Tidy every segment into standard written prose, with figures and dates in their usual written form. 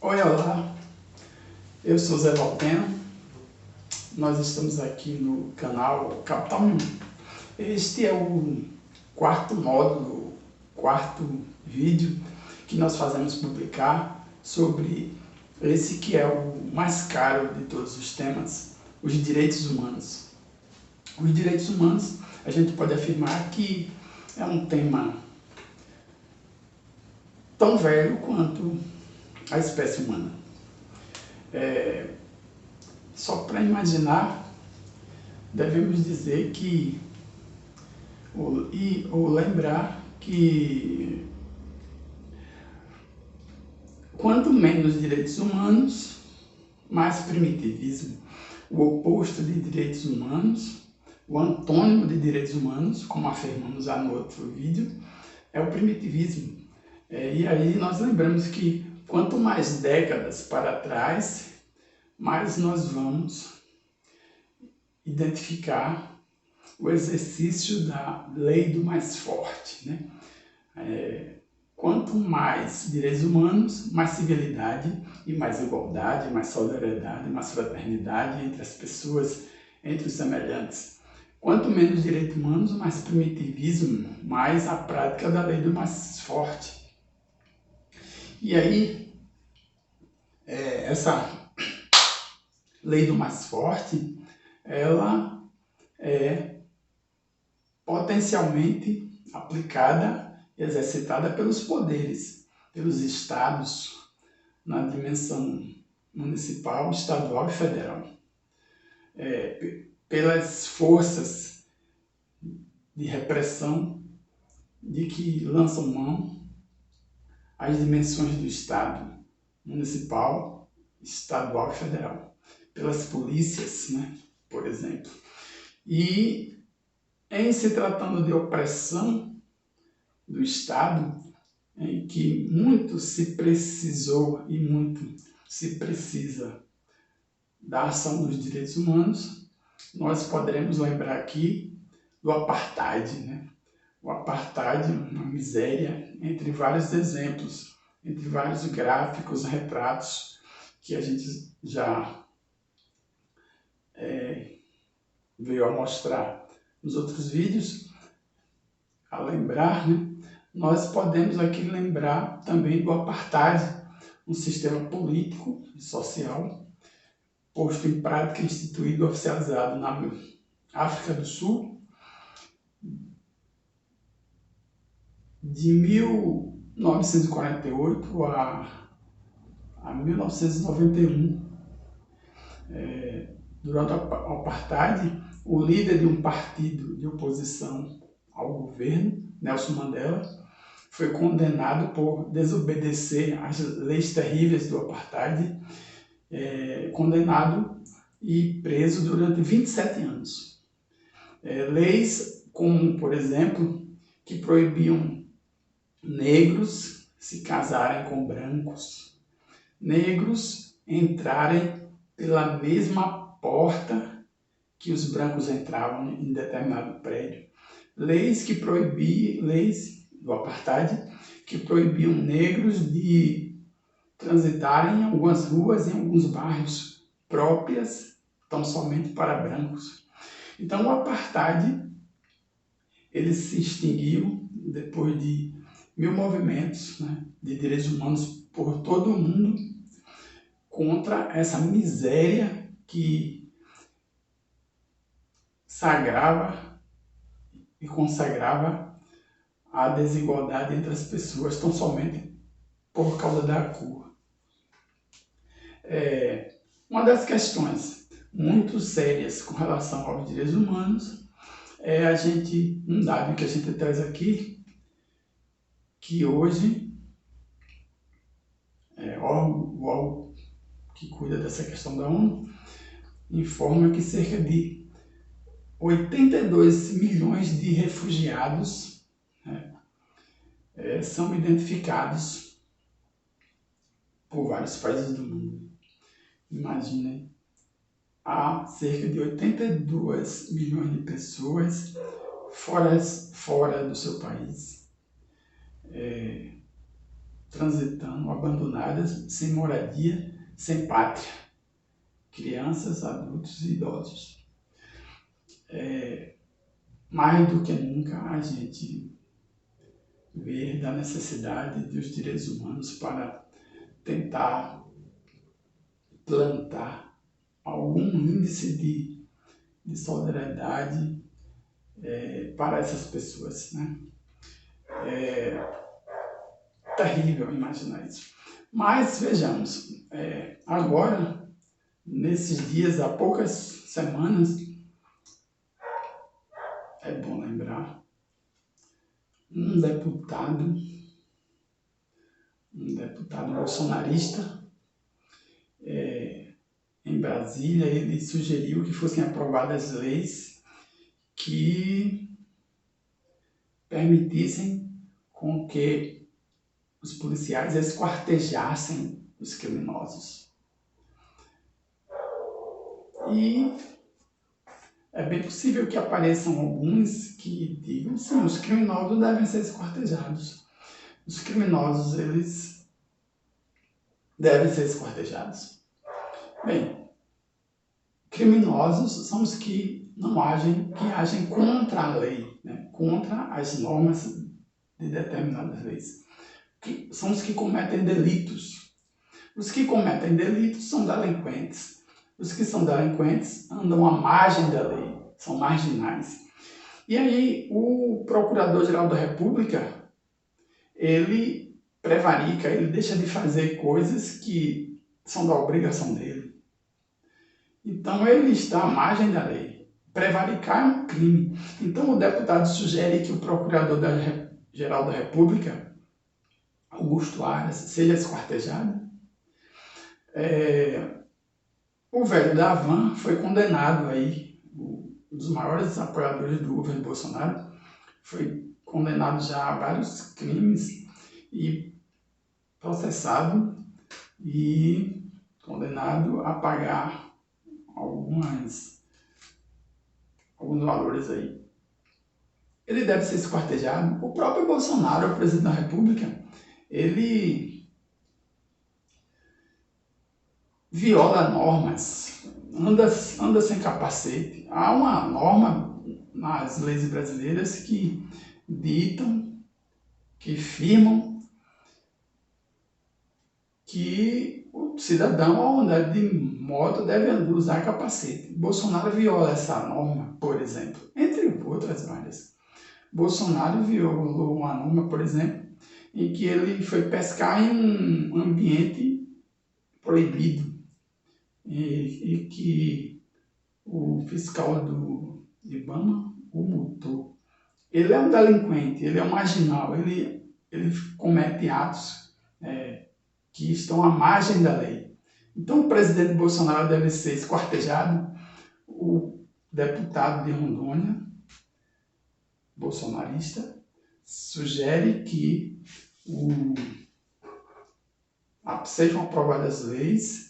Oi, olá, eu sou Zé Valtena, nós estamos aqui no canal Capital 1. Este é o quarto módulo, quarto vídeo que nós fazemos publicar sobre esse que é o mais caro de todos os temas, os direitos humanos. Os direitos humanos, a gente pode afirmar que é um tema tão velho quanto a espécie humana. Só para imaginar, devemos dizer que, ou lembrar que quanto menos direitos humanos, mais primitivismo. O oposto de direitos humanos, o antônimo de direitos humanos, como afirmamos lá no outro vídeo, é o primitivismo. E aí nós lembramos que quanto mais décadas para trás, mais nós vamos identificar o exercício da lei do mais forte, né? Quanto mais direitos humanos, mais civilidade e mais igualdade, mais solidariedade, mais fraternidade entre as pessoas, entre os semelhantes. Quanto menos direitos humanos, mais primitivismo, mais a prática da lei do mais forte. E aí, essa lei do mais forte, ela é potencialmente aplicada e exercitada pelos poderes, pelos estados, na dimensão municipal, estadual e federal. Pelas forças de repressão de que lançam mão as dimensões do estado, municipal, estadual e federal. Pelas polícias, né, por exemplo. E em se tratando de opressão do Estado, em que muito se precisou e muito se precisa da ação dos direitos humanos, nós poderemos lembrar aqui do apartheid, né? O apartheid, uma miséria, entre vários exemplos, entre vários gráficos, retratos que a gente já veio a mostrar nos outros vídeos, a lembrar, né? Nós podemos aqui lembrar também do apartheid, um sistema político e social posto em prática, instituído e oficializado na África do Sul de 1948 a 1991. Durante o apartheid, o líder de um partido de oposição ao governo, Nelson Mandela, foi condenado por desobedecer às leis terríveis do apartheid, condenado e preso durante 27 anos. Leis como, por exemplo, que proibiam negros se casarem com brancos, negros entrarem pela mesma porta que os brancos entravam em determinado prédio. Leis do apartheid que proibiam negros de transitarem em algumas ruas, em alguns bairros próprias, tão somente para brancos. Então o apartheid, ele se extinguiu depois de 1000 movimentos, né, de direitos humanos por todo o mundo contra essa miséria que sagrava e consagrava a desigualdade entre as pessoas, tão somente por causa da cor. Uma das questões muito sérias com relação aos direitos humanos é um dado que a gente traz aqui, que hoje o órgão que cuida dessa questão da ONU informa que cerca de 82 milhões de refugiados são identificados por vários países do mundo. Imaginem, há cerca de 82 milhões de pessoas fora do seu país. transitando, abandonadas, sem moradia, sem pátria. Crianças, adultos e idosos. Mais do que nunca a gente vê da necessidade dos direitos humanos para tentar plantar algum índice de solidariedade para essas pessoas, né? É terrível imaginar isso. Mas vejamos, agora, nesses dias, há poucas semanas, é bom lembrar, um deputado bolsonarista em Brasília, ele sugeriu que fossem aprovadas leis que permitissem com que os policiais esquartejassem os criminosos. E é bem possível que apareçam alguns que digam, sim, os criminosos devem ser esquartejados. Os criminosos, eles devem ser esquartejados. Bem, criminosos são os que agem contra a lei, né? Contra as normas de determinadas leis. São os que cometem delitos. Os que cometem delitos são delinquentes. Os que são delinquentes andam à margem da lei, são marginais. E aí o Procurador-Geral da República, ele prevarica, ele deixa de fazer coisas que são da obrigação dele. Então ele está à margem da lei. Prevaricar é um crime. Então o deputado sugere que o Procurador-Geral da República, Augusto Aras, seja esquartejado. O velho da Havan foi condenado aí, um dos maiores apoiadores do governo Bolsonaro, foi condenado já a vários crimes e processado e condenado a pagar alguns valores aí. Ele deve ser esquartejado. O próprio Bolsonaro, o presidente da República, ele viola normas, anda sem capacete. Há uma norma nas leis brasileiras que ditam, que firmam que o cidadão, ao andar de moto, deve usar capacete. Bolsonaro viola essa norma, por exemplo, entre outras várias. Bolsonaro violou uma norma, por exemplo, em que ele foi pescar em um ambiente proibido e que o fiscal do IBAMA o multou. Ele é um delinquente, ele é um marginal, ele comete atos que estão à margem da lei. Então o presidente Bolsonaro deve ser esquartejado. O deputado de Rondônia, bolsonarista, sugere que sejam aprovadas leis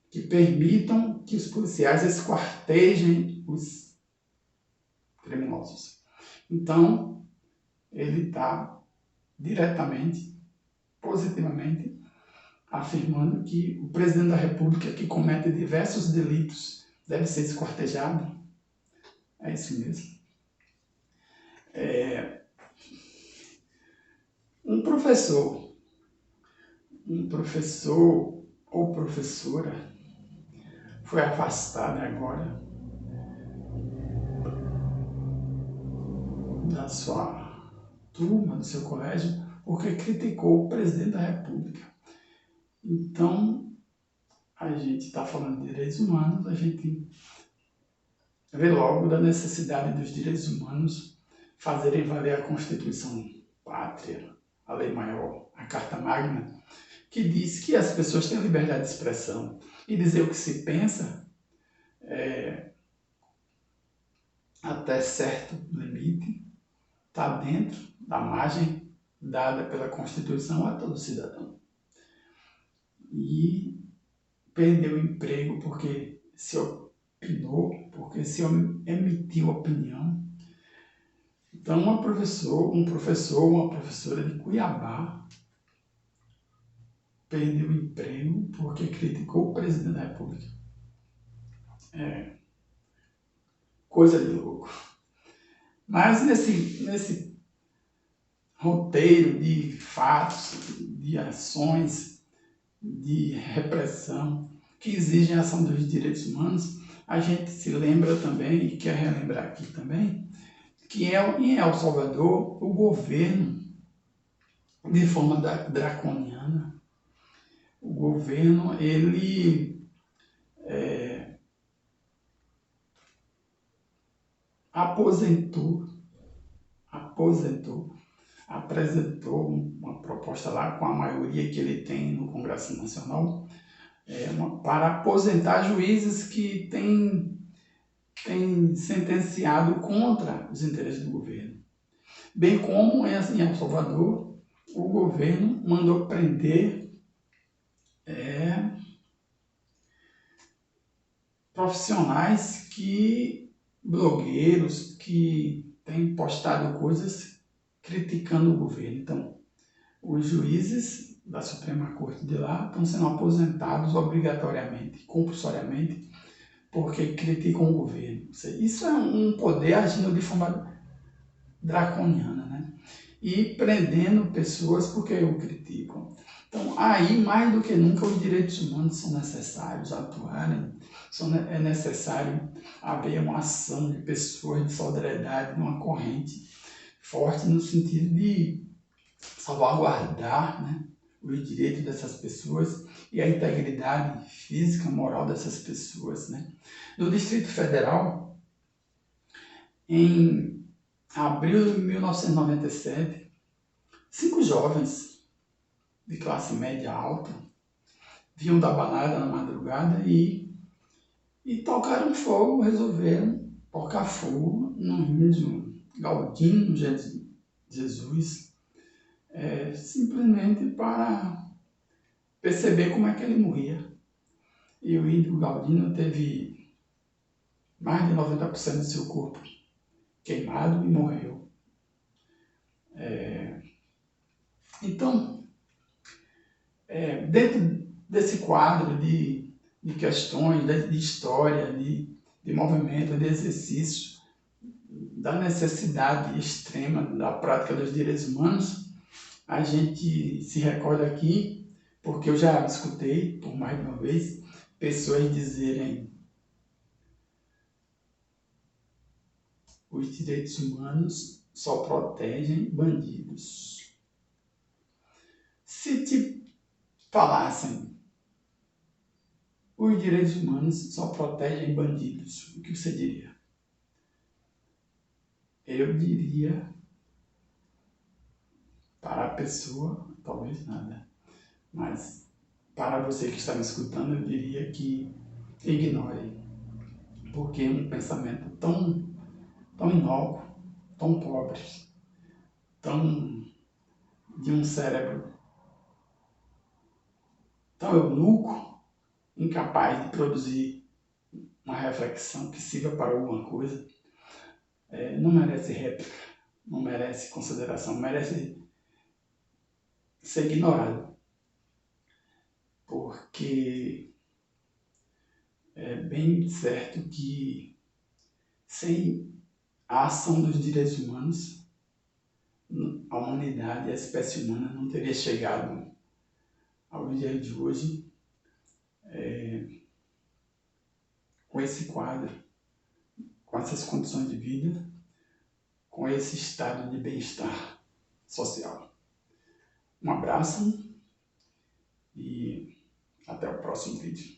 que permitam que os policiais esquartejem os criminosos. Então, ele está diretamente, positivamente, afirmando que o presidente da República, que comete diversos delitos, deve ser esquartejado. É isso mesmo. Um professor ou professora foi afastado agora da sua turma, do seu colégio, porque criticou o presidente da República. Então, a gente está falando de direitos humanos, a gente vê logo da necessidade dos direitos humanos fazerem valer a Constituição Pátria, a Lei Maior, a Carta Magna, que diz que as pessoas têm a liberdade de expressão e dizer o que se pensa até certo limite está dentro da margem dada pela Constituição a todo cidadão. E perdeu o emprego porque se opinou, porque se emitiu opinião. Então, um professor, uma professora de Cuiabá perdeu o emprego porque criticou o presidente da República. Coisa de louco. Mas nesse roteiro de fatos, de ações, de repressão que exigem a ação dos direitos humanos, a gente se lembra também, e quer relembrar aqui também, que em El Salvador o governo, de forma draconiana, o governo ele apresentou uma proposta lá com a maioria que ele tem no Congresso Nacional, para aposentar juízes que têm sentenciado contra os interesses do governo. Bem como em El Salvador, o governo mandou prender profissionais blogueiros que têm postado coisas criticando o governo. Então, os juízes da Suprema Corte de lá estão sendo aposentados obrigatoriamente, compulsoriamente, porque criticam o governo. Isso é um poder agindo de forma draconiana, né? E prendendo pessoas porque o criticam. Então, aí, mais do que nunca, os direitos humanos são necessários atuarem, é necessário haver uma ação de pessoas de solidariedade, uma corrente forte no sentido de salvaguardar, né, os direitos dessas pessoas e a integridade física, moral dessas pessoas, né. No Distrito Federal, em abril de 1997, 5 jovens de classe média alta vinham da balada na madrugada e tocaram fogo, resolveram tocar fogo no índio Galdino Jesus, simplesmente para perceber como é que ele morria. E o índio Galdino teve mais de 90% do seu corpo queimado e morreu. Então, dentro desse quadro de questões, de história, de movimento, de exercício, da necessidade extrema da prática dos direitos humanos, a gente se recorda aqui, porque eu já escutei, por mais de uma vez, pessoas dizerem: os direitos humanos só protegem bandidos. Se te falassem: os direitos humanos só protegem bandidos, o que você diria? Eu diria, para a pessoa, talvez nada. Mas para você que está me escutando, eu diria que ignore. Porque é um pensamento tão inócuo, tão pobre, de um cérebro tão eunuco, incapaz de produzir uma reflexão que sirva para alguma coisa, não merece réplica, não merece consideração, merece ser ignorado. Porque é bem certo que sem a ação dos direitos humanos, a humanidade, a espécie humana não teria chegado ao dia de hoje com esse quadro, com essas condições de vida, com esse estado de bem-estar social. Um abraço e até o próximo vídeo.